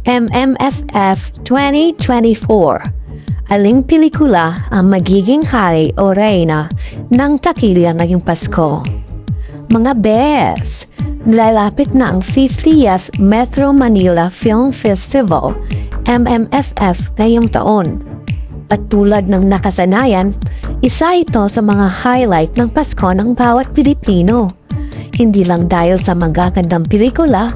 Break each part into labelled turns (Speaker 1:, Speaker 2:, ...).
Speaker 1: MMFF 2024. Aling pelikula ang magiging hari o reyna ng takilya ngayong Pasko? Mga bes, lalapit na ang 50th Metro Manila Film Festival, MMFF ngayong taon. At tulad ng nakasanayan, isa ito sa mga highlight ng Pasko ng bawat Pilipino. Hindi lang dahil sa magagandang pelikula,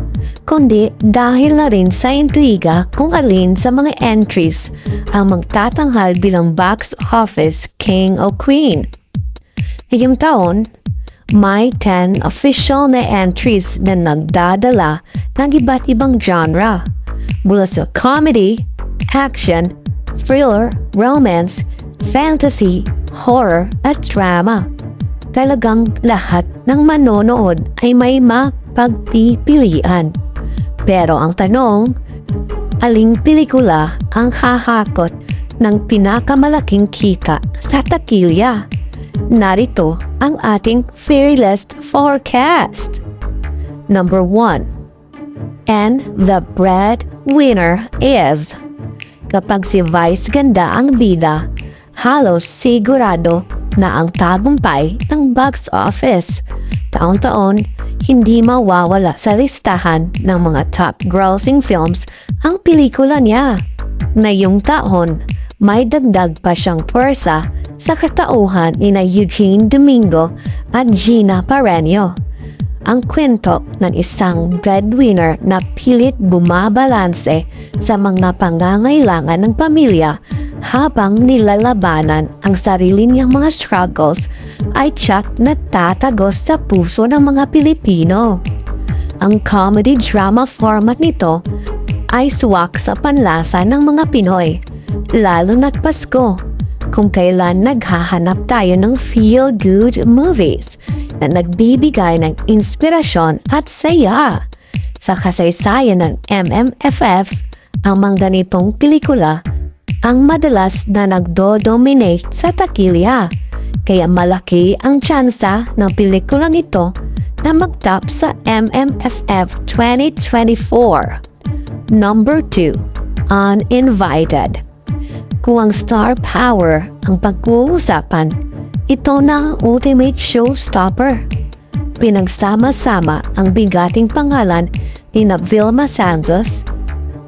Speaker 1: kundi dahil na rin sa intriga kung alin sa mga entries ang magtatanghal bilang box office king o queen. Ngayong taon, may 10 official na entries na nagdadala ng iba't ibang genre, mula sa comedy, action, thriller, romance, fantasy, horror at drama. Talagang lahat ng manonood ay may mapagpipilian. Pero ang tanong, aling pelikula ang hahakot ng pinakamalaking kita sa takilya? Narito ang ating Fairy List Forecast. Number 1. And the breadwinner is. Kapag si Vice Ganda ang bida, halos sigurado na ang tagumpay ng box office. Taon-taon, hindi mawawala sa listahan ng mga top grossing films ang pelikula niya. Ngayong taon, may dagdag pa siyang pwersa sa katauhan ni Eugene Domingo at Gina Pareño. Ang kwento ng isang breadwinner na pilit bumabalanse sa mga pangangailangan ng pamilya habang nilalabanan ang sarili niyang mga struggles ay tiyak na tatagos sa puso ng mga Pilipino. Ang comedy drama format nito ay swak sa panlasa ng mga Pinoy, lalo na't Pasko, kung kailan naghahanap tayo ng feel-good movies na nagbibigay ng inspirasyon at saya. Sa kasaysayan ng MMFF, ang mga ganitong pelikula ang madalas na nagdo-dominate sa takilya, kaya malaki ang tsansa ng pelikulang ito na mag-top sa MMFF 2024. Number 2. Uninvited. Kung ang star power ang pag-uusapan, ito na ang ultimate showstopper. Pinagsama-sama ang bigating pangalan ni Vilma Santos,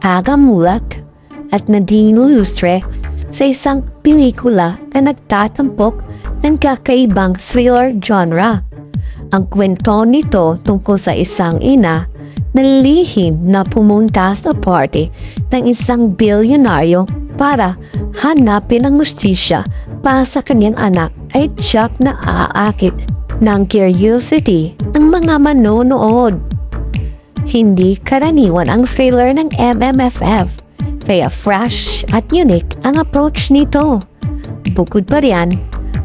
Speaker 1: Aga Mulak, at Nadine Lustre sa isang pelikula na nagtatampok ng kakaibang thriller genre. Ang kwento nito tungkol sa isang ina na lihim na pumunta sa party ng isang bilyonaryo para hanapin ang mustisya para sa kanyang anak ay tiyak na aakit ng curiosity ng mga manonood. Hindi karaniwan ang thriller ng MMFF, kaya fresh at unique ang approach nito. Bukod pa riyan,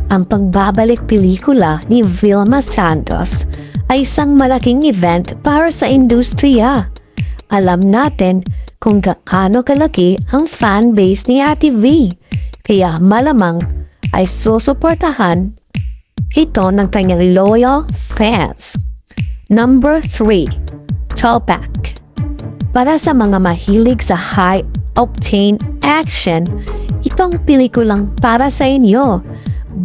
Speaker 1: ang pagbabalik pelikula ni Vilma Santos ay isang malaking event para sa industriya. Alam natin kung gaano kalaki ang fanbase ni Ate V, kaya malamang ay susuportahan ito ng kanyang loyal fans. Number 3. Tupac. Para sa mga mahilig sa high-octane action, itong pelikulang para sa inyo.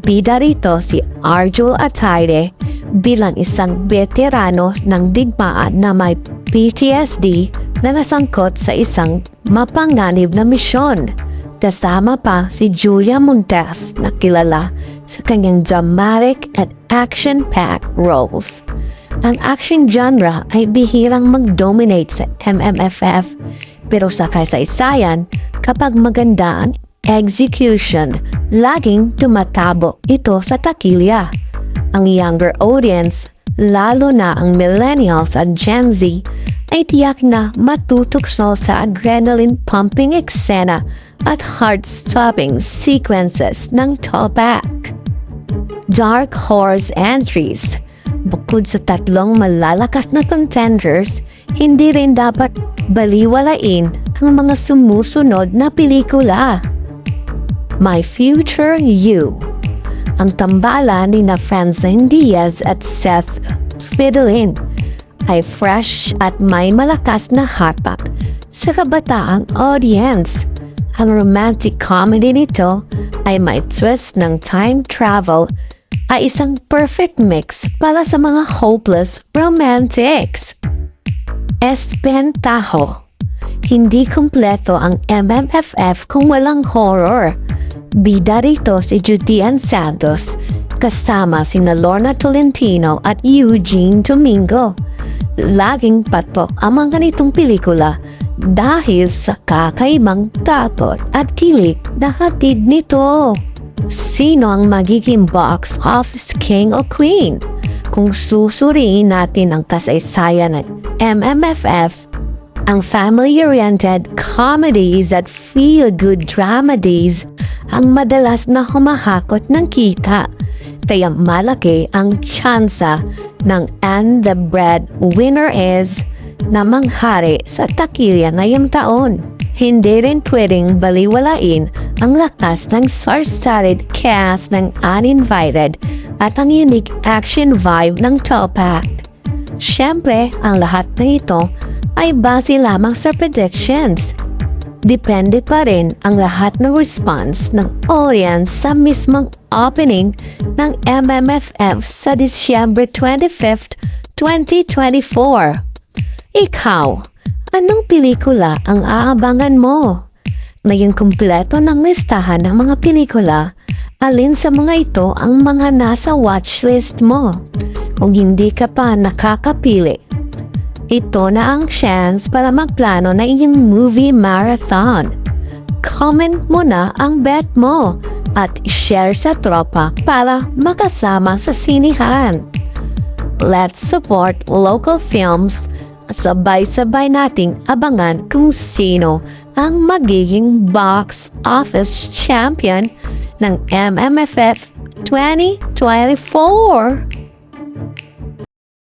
Speaker 1: Bida rito si Arjun Atayde bilang isang veterano ng digmaan na may PTSD na nasangkot sa isang mapanganib na misyon. Kasama pa si Julia Montes na kilala sa kanyang dramatic at action-packed roles. Ang action genre ay bihirang mag-dominate sa MMFF, pero sa kasaysayan, kapag maganda ang execution, laging tumatabo ito sa takilya. Ang younger audience, lalo na ang millennials at Gen Z, ay tiyak na matutukso sa adrenaline-pumping eksena at heart-stopping sequences ng Tupac. Dark horse entries. Bukod sa tatlong malalakas na contenders, hindi rin dapat baliwalain ang mga sumusunod na pelikula. My Future You. Ang tambala ni Francine Diaz at Seth Fidelin ay fresh at may malakas na hatak sa kabataang audience. Ang romantic comedy nito ay may twist ng time travel ay isang perfect mix para sa mga hopeless romantics. Espentaho. Hindi kumpleto ang MMFF kung walang horror. Bida rito si Judean Santos kasama sina Lorna Tolentino at Eugene Domingo. Laging patok ang mga ganitong pelikula dahil sa kakaibang takot at kilig na hatid nito. Sino ang magiging box office king o queen? Kung susuriin natin ang kasaysayan ng MMFF, ang family-oriented comedies at feel-good dramedies ang madalas na humahakot ng kita. Kaya malaki ang tsansa ng And the Breadwinner is na manghari sa takilya ngayong taon. Hindi rin pwedeng baliwalain ang lakas ng star-studded cast ng Uninvited at ang unique action vibe ng Tupac. Siyempre, ang lahat ng ito ay base lamang sa predictions. Depende pa rin ang lahat ng response ng audience sa mismong opening ng MMFF sa Disyembre 25, 2024. Ikaw, anong pelikula ang aabangan mo? Ngayong kumpleto ng listahan ng mga pelikula, alin sa mga ito ang mga nasa watchlist mo? Kung hindi ka pa nakakapili, ito na ang chance para magplano na iyong movie marathon. Comment mo na ang bet mo at share sa tropa para makasama sa sinihan. Let's support local films. Sabay-sabay nating abangan kung sino ang magiging box office champion ng MMFF 2024.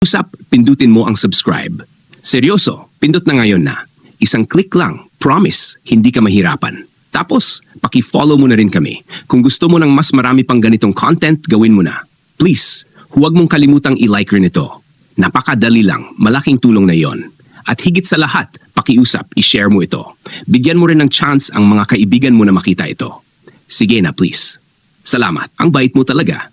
Speaker 2: Usap, pindutin mo ang subscribe. Seryoso, pindot na ngayon na. Isang click lang, promise, hindi ka mahirapan. Tapos, paki-follow mo na rin kami. Kung gusto mo ng mas marami pang ganitong content, gawin mo na. Please, huwag mong kalimutang i-like rin ito. Napakadali lang, malaking tulong na yon. At higit sa lahat, pakiusap, i-share mo ito. Bigyan mo rin ng chance ang mga kaibigan mo na makita ito. Sige na please. Salamat, ang bait mo talaga.